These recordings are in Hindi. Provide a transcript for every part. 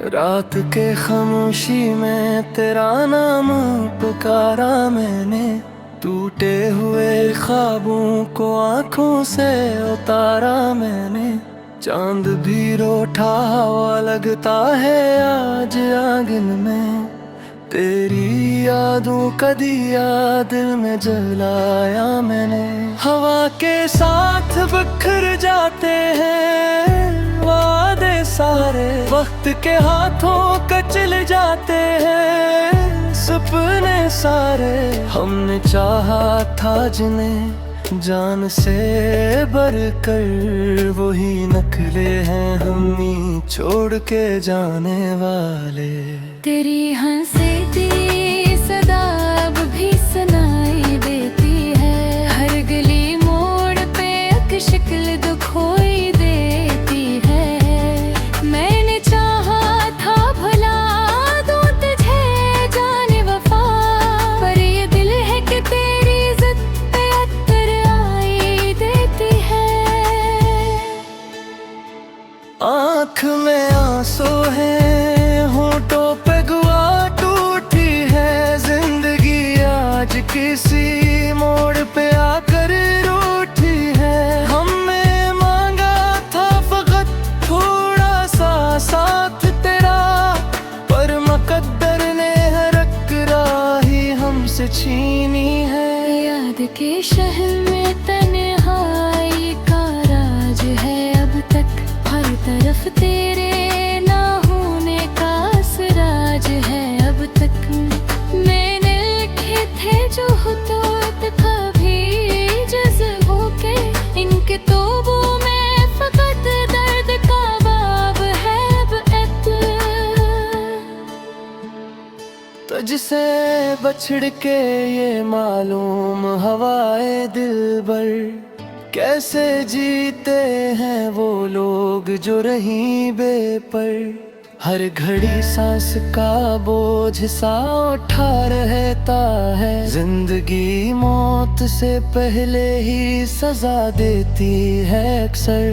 रात के खामोशी में तेरा नाम पुकारा मैंने, टूटे हुए ख्वाबों को आंखों से उतारा मैंने। चांद भी रूठा हुआ लगता है आज आंगन में, तेरी यादों का दिया दिल में जलाया मैंने। हवा के साथ बिखर जाते हैं वादे सारे, वक्त के हाथों कचल जाते हैं सपने सारे। हमने चाहा था जिन्हें जान से बढ़कर, वही नखले हैं हमनी छोड़ के जाने वाले। तेरी हंसी दी सदा अब भी सुनाई देती है, हर गली मोड़ पे एक शक्ल दुखोई देती है। मैंने चाहा था भला दूं तुझे जाने वफा, पर ये दिल है कि तेरी जिद पे अत्तर आई देती है। आँख में आंसू है, होठों पे गुआ टूटी है जिंदगी आज किसी मोड़ पे आकर रूठी है। हमने मांगा था फकत थोड़ा सा साथ तेरा, पर मुकद्दर ने हर एक राही हमसे छीनी है। याद के शहर में तन्हाई का राज है अब तक, हर तरफ तेरे ना होने का असराज है अब तक। मैंने लिखे थे जो हुतूत कभी जज्बों के, इनके तोबों में फकत दर्द का बाब है अब तुझसे बछड़ के ये मालूम हवाए दिल भर, कैसे जीते हैं वो लोग जो रही बेपर। हर घड़ी सांस का बोझ सा उठा रहता है, जिंदगी मौत से पहले ही सजा देती है अक्सर।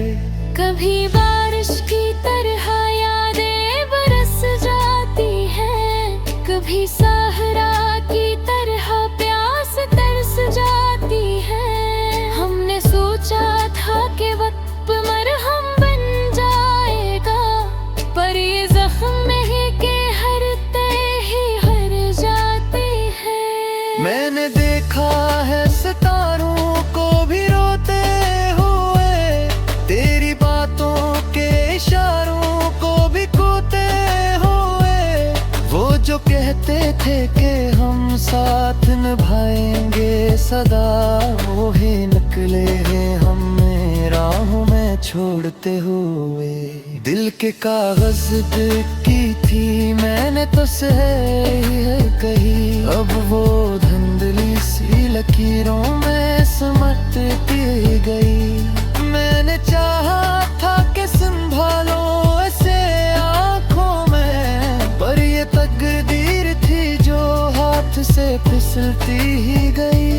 कभी बारिश की तरह यादें बरस जाती हैं, कभी सहरा की तरह प्यास तरस जाती है। हमने सोचा था कि वक्त मरहम बन जाएगा, पर ये जख्म ही के हरते ही हर जाते हैं। मैंने देखा है सितारों को भी रोते हुए, तेरी बातों के इशारों को भी खोते हुए। वो जो कहते थे कि हम साथ निभाएंगे सदा, वो ही निकले हैं हमें राहों में छोड़ते हुए। दिल के कागज दिल की थी मैंने तो सही है कही, अब वो धुंधली सी लकीरों में सिमटती गई। मैंने चाहा था कि संभालो ऐसे आँखों में, पर ये तकदीर थी जो हाथ से फिसलती ही गई।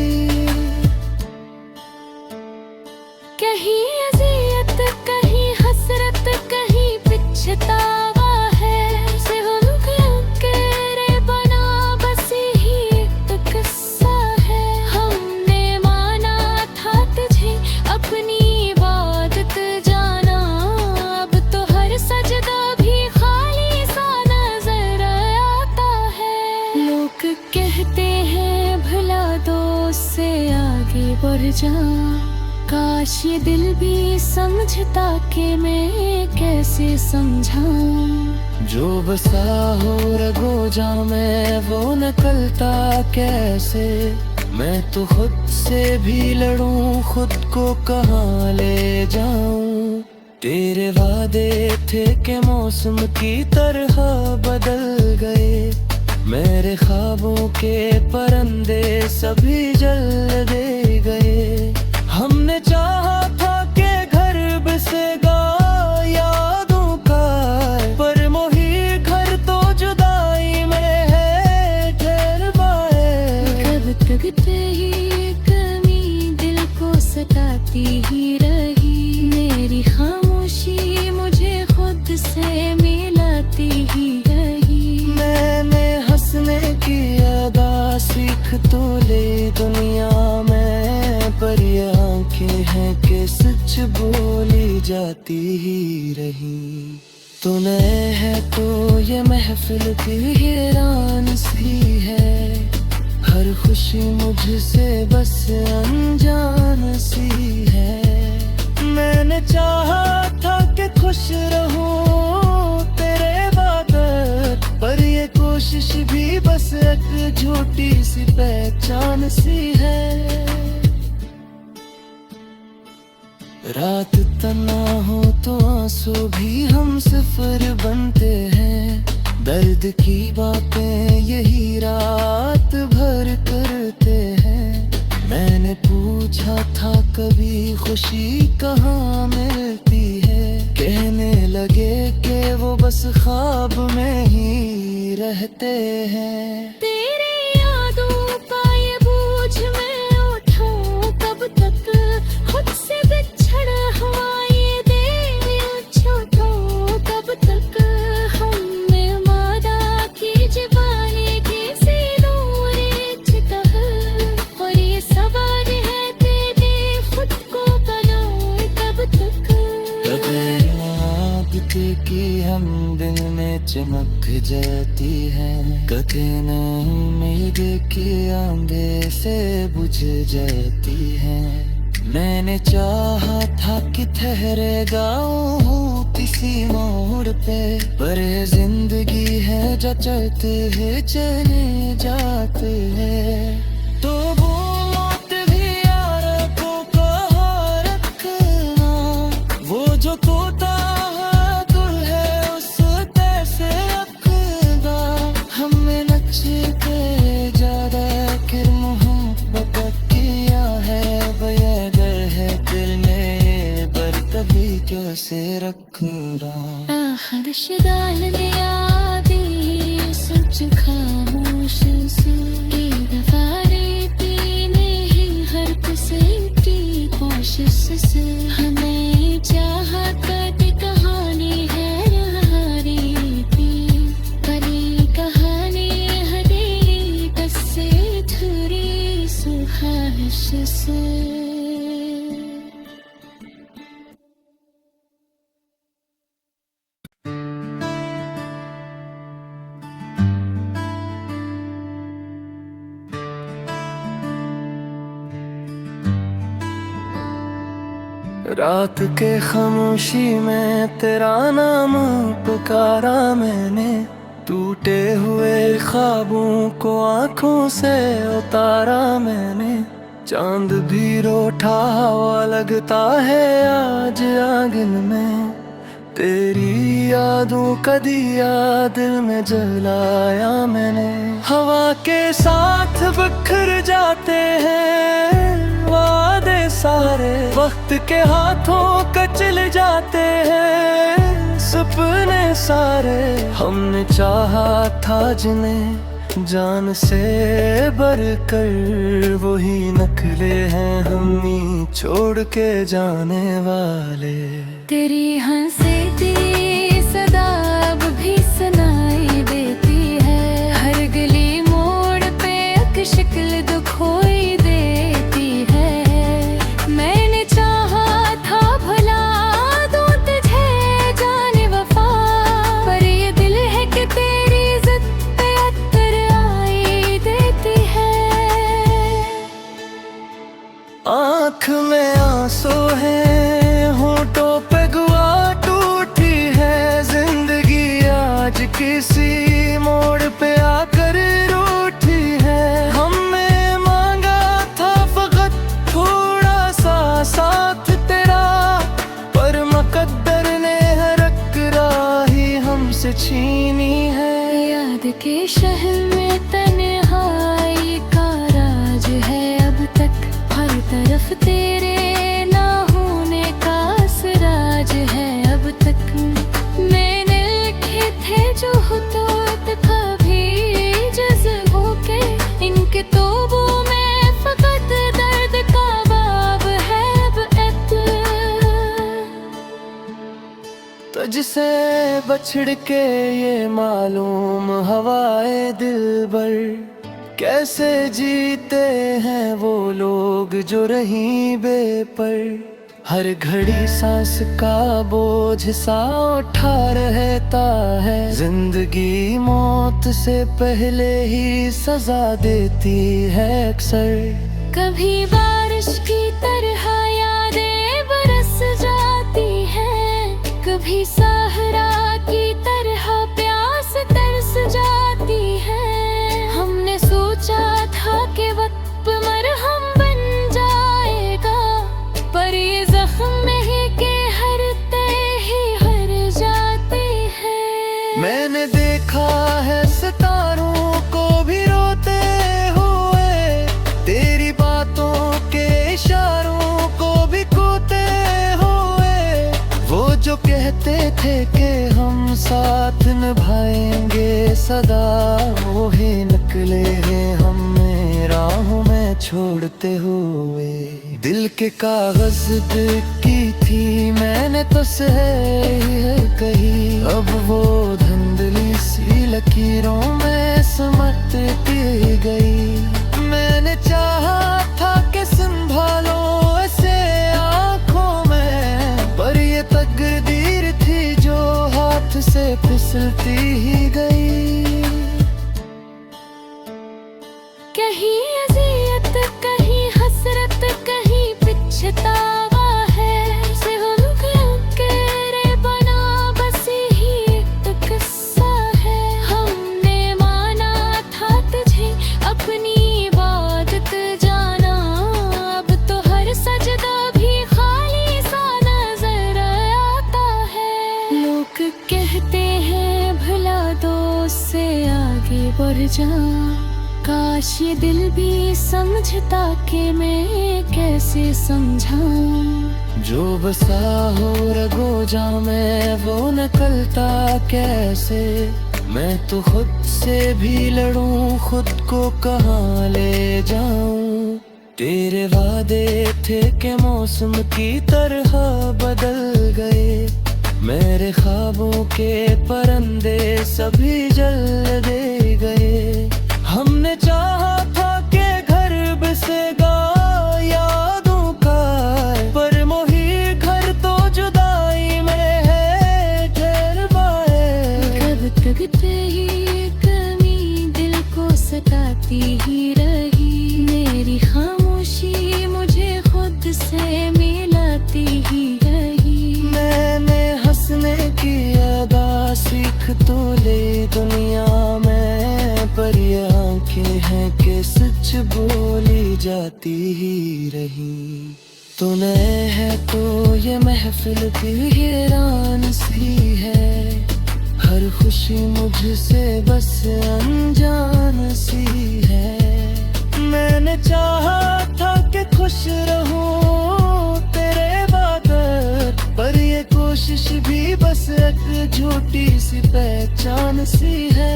कहीं अज़ियत कहीं हसरत कहीं पिछतावा है, सिर्फ रे बना बस ही एक किस्सा है। हमने माना था तुझे अपनी इबादत जाना, अब तो हर सजदा भी खाली सा नजर आता है। लोग कहते हैं भला दोस्त से आगे बढ़ जा, काश ये दिल भी समझता कि मैं कैसे समझाऊं। जो बसा हो रगोजा में वो निकलता कैसे, मैं तो खुद से भी लड़ूं खुद को कहाँ ले जाऊं। तेरे वादे थे कि मौसम की तरह बदल गए, मेरे ख्वाबों के परंदे सभी जल दे गए। हमने चाहा था कि घर बसेगा यादों का, पर मोही घर तो जुदाई में है ठहर पाए। कब तक तेरी कमी दिल को सताती ही रही, मेरी खामोशी मुझे खुद से मिलाती ही सीख तो ले दुनिया में, पर ये आंखें हैं कि सच बोली जाती ही रही। तो नए है तो ये महफिल भी हैरान सी है, हर खुशी मुझसे बस अनजान सी है। मैंने चाहा था कि खुश रहूं तेरे बगैर, पर ये कोशिश भी बस एक झूठी सी पहचान सी है। रात तना हो तो आंसू भी हम सिफर बनते हैं, दर्द की बातें यही रात भर करते हैं। मैंने पूछा था कभी खुशी कहाँ मिलती है, कहने लगे कि वो बस ख्वाब में ही रहते हैं। तेरी यादों का ये बोझ मैं उठाऊं कब तक, खुद से बिछड़ा हुआ ये दिल छूटूं कब तक। हमने वादा की जुबानी की सी दूरी चितह, और ये सवाल है तेरे खुद को बनाऊं कब तक। बगैर याद की हम दिल में चमक जाती है, कभी न उम्मीद की आंधे से बुझ जाती है। मैंने चाहा था कि ठहरे गाऊं किसी मोड़ पे, पर ये जिंदगी है जो चलते हैं चले जाते हैं। तो वो मौत भी यार को कहाँ रखना, वो जो तोता है उस कैसे रखना। हमें नचते ज्यादा फिर मोहब्बत किया है, बयागर है दिल में पर तभी कैसे रखना। आखिर शदाल ने यादें सच खामोश से, एक दफा पीने ही हर किसी कोशिश से। हमें चाहता कि कहानी है रीति, परी कहानी हदीकत से थोड़ी सुहाश से। रात के खामोशी में तेरा नाम पुकारा मैंने, टूटे हुए ख्वाबों को आंखों से उतारा मैंने। चांद भी रोठा हुआ लगता है आज आंगन में, तेरी यादों का दिया दिल में जलाया मैंने। हवा के साथ बिखर जाते हैं वादे सारे, वक्त के हाथों कचल जाते हैं सपने सारे। हमने चाहा था जिन्हें जान से बढ़कर, वही नखले हैं हमनी छोड़ के जाने वाले। तेरी हंसी दी सदा अब भी सुनाई देती है, हर गली मोड़ पे एक शक्ल दिखाई देती है। मैंने चाहा था भला दूं तुझे जाने वफा, पर ये दिल है कि तेरी जिद पे अत्तर आई देती है। आँख में आंसू है, होठों पे गुआ टूटी है जिंदगी आज किसी मोड़ पे आकर रूठी है। हमने मांगा था फकत थोड़ा सा साथ तेरा, पर मुकद्दर ने हरक राही हमसे छीनी है। याद के शहर में तन्हाई का राज है अब तक, हर तरफ तेरे ना होने का असराज है अब तक। मैंने लिखे थे जो हुतूत कभी जज्बों के, इनके तोबों में फकत दर्द का बाब है अब तुझसे बछड़ के ये मालूम हवाए दिल बर, कैसे जीते हैं वो लोग जो रही बेपर, हर घड़ी सांस का बोझ सा उठा रहता है। जिंदगी मौत से पहले ही सजा देती है अक्सर। कभी बारिश की तरह यादें बरस जाती हैं, कभी सहरा की तरह प्यास तरस जाती है। हमने सोचा था कि वक्त मरहम बन जाएगा, पर ये जख्म में के हरते ही हर जाते हैं। मैंने देखा है सितारों को भी रोते हुए, तेरी बातों के इशारों को भी खोते हुए। वो जो कहते थे कि हम साथ निभाएंगे सदा, वो ही निकले हैं हमें राहों में छोड़ते हुए। दिल के कागज की थी मैंने तो सही है कही, अब वो धुंधली सी लकीरों में सिमटती गई। मैंने चाहा था कि संभालो ऐसे आँखों में, पर ये तकदीर थी जो हाथ से फिसलती ही गई। कहीं अज़ियत कहीं हसरत कहीं पिछतावा है, से हम के रे बना बस ही एक किस्सा है। हमने माना था तुझे अपनी इबादत जाना, अब तो हर सजदा भी खाली सा नजर आता है। लोग कहते हैं भला दोस्त से आगे बढ़ जा, काश ये दिल भी समझता कि मैं कैसे समझाऊं। जो बसा हो रगोजा में वो निकलता कैसे, मैं तो खुद से भी लड़ूं खुद को कहाँ ले जाऊं। तेरे वादे थे कि मौसम की तरह बदल गए, मेरे ख्वाबों के परंदे सभी जल दे गए। हमने चाहा था कि घर बसेगा यादों का, पर मोही घर तो जुदाई में है ठहरवाए। कब तक तेरी कमी दिल को सताती ही रही, मेरी खामोशी मुझे खुद से मिलाती ही रही। मैंने हंसने की अदा सीख तो ले दुनिया में, पर ये आंखें हैं कि सच बोली जाती ही रही। तूने है तो ये महफिल भी हैरान सी है, हर खुशी मुझसे बस अनजान सी है। मैंने चाहा था कि खुश रहूं तेरे बगैर, पर ये कोशिश भी बस एक झूठी सी पहचान सी है।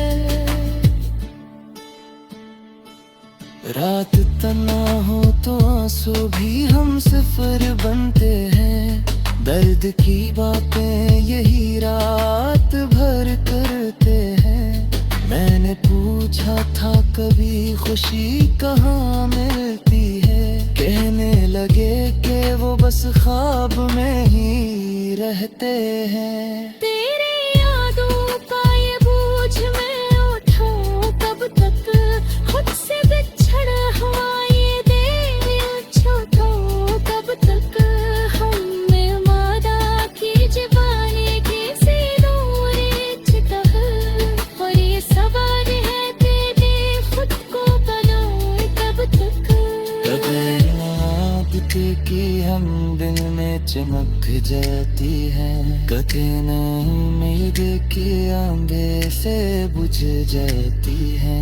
रात तना हो तो आंसू भी हम सिफर बनते हैं, दर्द की बातें यही रात भर करते हैं। मैंने पूछा था कभी खुशी कहाँ मिलती है, कहने लगे कि वो बस ख्वाब में ही रहते हैं। तेरे यादों का ये बोझ मैं उठाऊं कब तक, खुद से बिछड़ हुआ ये दिल छूटूं कब तक। हमने वादा की जवानी की सी दूरी चितह, और ये सवाल है तेरे खुद को बनाऊं कब तक। बगैर आपके की हम दिल में चमक जाती है, कहीं न उम्मीद की आंखें से बुझ जाती है।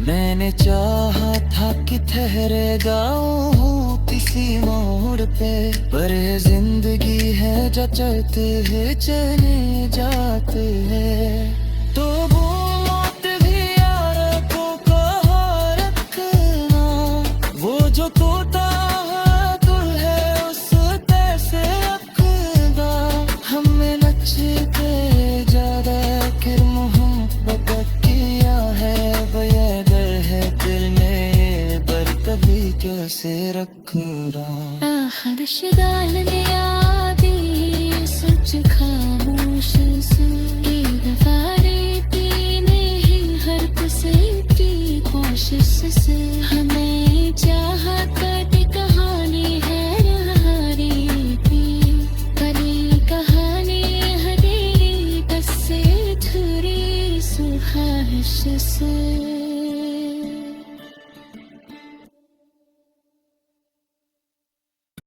मैंने चाहा था कि ठहरेगा हूँ किसी मोड़ पे, पर ये जिंदगी है जो चलते हैं चले जाते हैं। तो वो मौत भी यार को कहाँ रखना, वो जो टूटा है दिल है उस कैसे रखना। हमें नचते ज्यादा कि मोहब्बत किया है, बयादर है दिल रिश्तेदार